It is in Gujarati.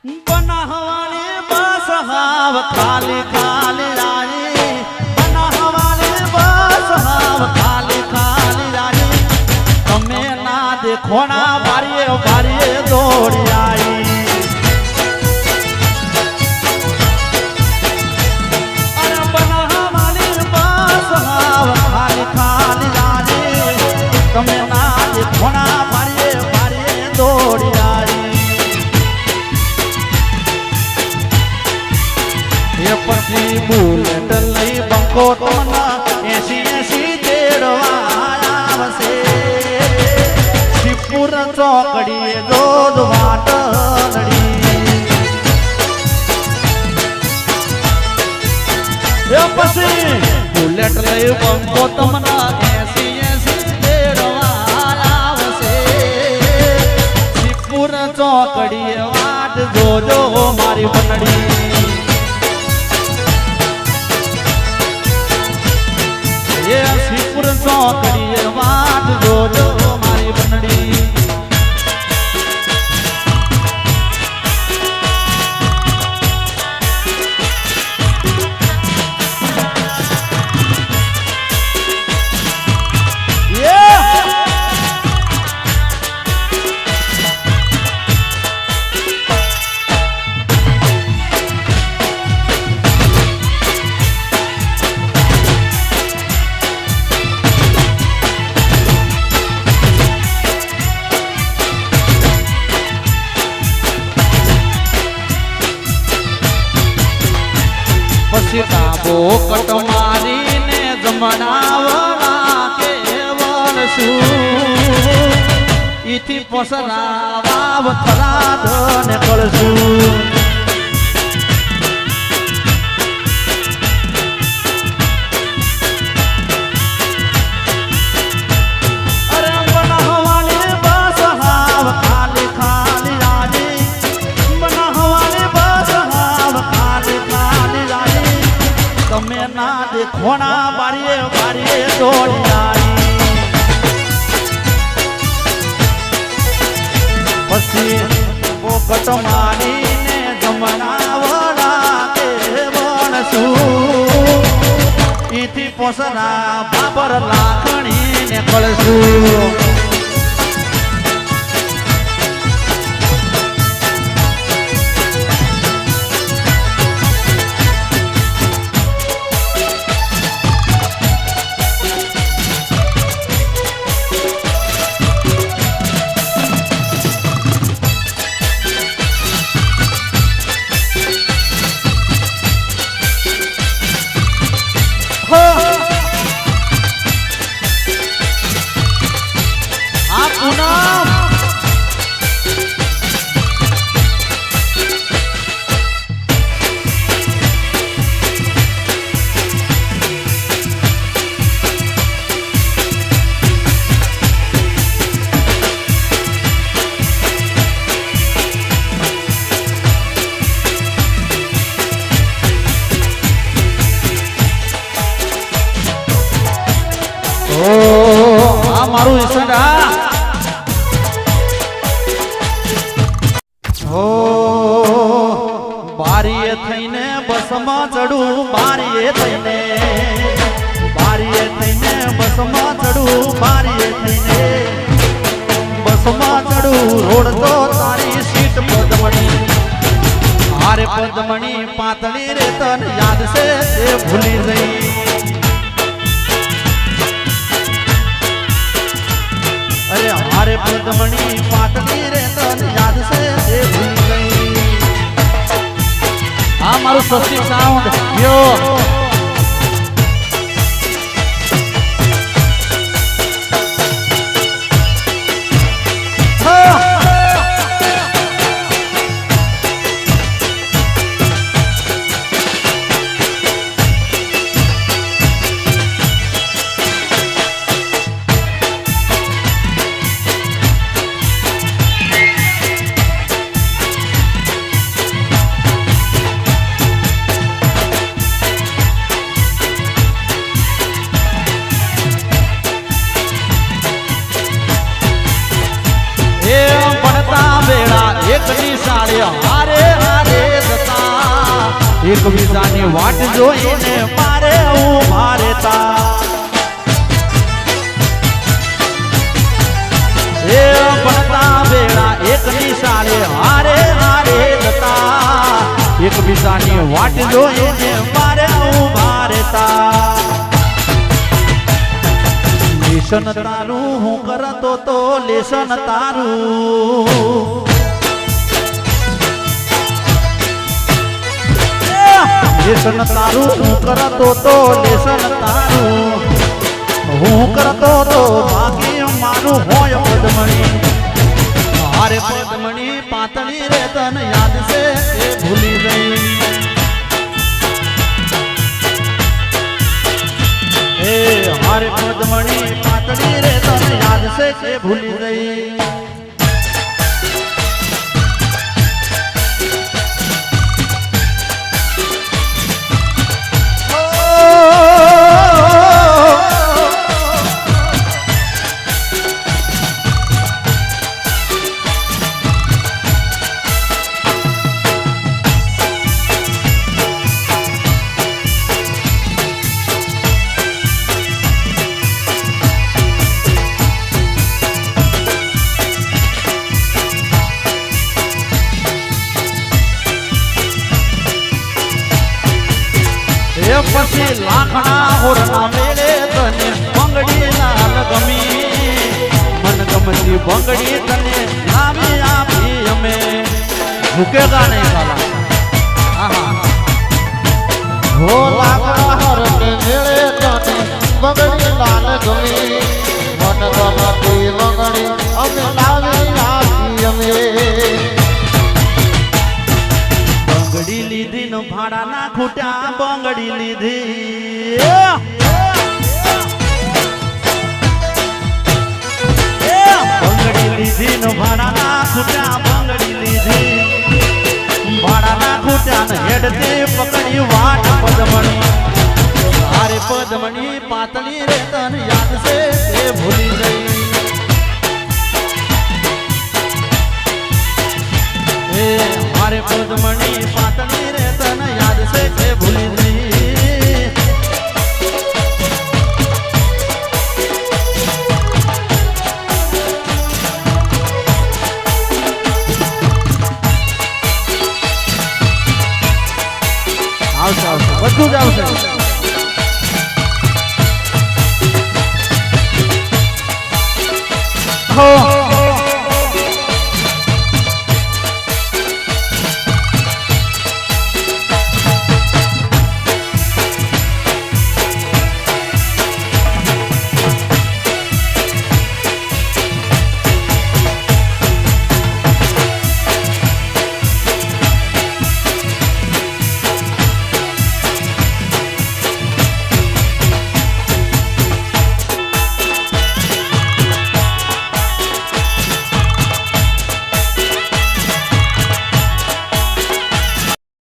બનાવવાની બસ હાવ ખાલી ખાલી રાણી, બનાવવાની બસ હાવ ખાલી ખાલી રાણી, તમે ના દેખોણા બારીએ બારીએ દોડી આવી. અરે બનાવવાની બસ હાવ ખાલી ખાલી રાણી, તમે ના દેખોણા બારીએ બારીએ દોડી આવી. પછી બુલેટ લઈ બંકો તમના 80 તેડવા આવશે. શિવપુર ચોકડીએ દોધ વાટડી, પછી બુલેટ લઈ બંકો તમના 80 તેડવા આવશે. શિવપુર ચોકડીએ વાટ જોજો મારી વનડી. શિવપુર ચોકડીએ વાટ જોજો મારી બનડી. પછી કાબો કટ મારીને જમણાવણા કેવળ છું, ઈથી પસરા વાવ થરાદ ને કળશું. અરે બનાવવાની બસ હાવ ખાલી ખાલી રાણી, બનાવવાની બસ હાવ ખાલી ખાલી રાણી, તમે ના દેખોણા બારીએ બારીએ દોડી આવી. પછી પોકટ મારીને જમણાવડા કે વણશું, ઈથી પોસરા બાબર લાખણીને કળશું. મારું ઈસંડા હો બારીએ થઈને બસમાં ચડું, બારીએ થઈને બસમાં ચડું, બારીએ થઈને બસમાં ચડું. રોડ તો તારી સીટ પદમણી, હારે પદમણી પાતળી રે તને યાદ છે તે ભૂલી જઈ. અરે હારે પદમણી પાટલી રે તને યાદ છે તે ભૂલી ગઈ. આ મારું સ્વસ્તિક સાઉન્ડ યો. એકની સાડી હારે એકબીજાની વાટ જોઈને મારે ઉભા રહેતા એ ભણતા વેળા એક નિશાળે હારે હારે જતા એકબીજાની વાટ જોઈને મારે ઉભા રહેતા લેશન તારું હું કરતો તો લેશન તારું લેશન તારું હું કરતો તો લેશન તારું હું કરતો તો બાકી મારું હોય પદમણી હારે પદમણી પાતળી રે તને યાદ છે એ ભૂલી ગઈ એ હારે પદમણી પાતળી રે તને યાદ છે કે ભૂલી ગઈ પછી લાખના હોરના મેળે તને બંગડી લાલ ગમી મન ગમતી બંગડી તને લાવી આપી અમે મૂકેગા નહીં સાલા હો લાખના હોરને મેળે તને બંગડી લાલ ગમી મન ગમતી બંગડી અમે લાવી આપી અમે બંગડી લીધી નો ભાડા ના ખૂટ્યા બંગડી લીધી બંગડી લીધી નો ભાડા ના ખૂટ્યા બંગડી લીધી ભાડા ના ખૂટ્યા ને હેડથી પકડી વાટ પદમણી હારે પદમણી પાતળી રે તને યાદ છે એ ભૂલી ગઈ એ હારે પદમણી પાતળી રે તને યાદ છે કે ભૂલી ગઈ આવશે આવશે બધું જ આવશે હો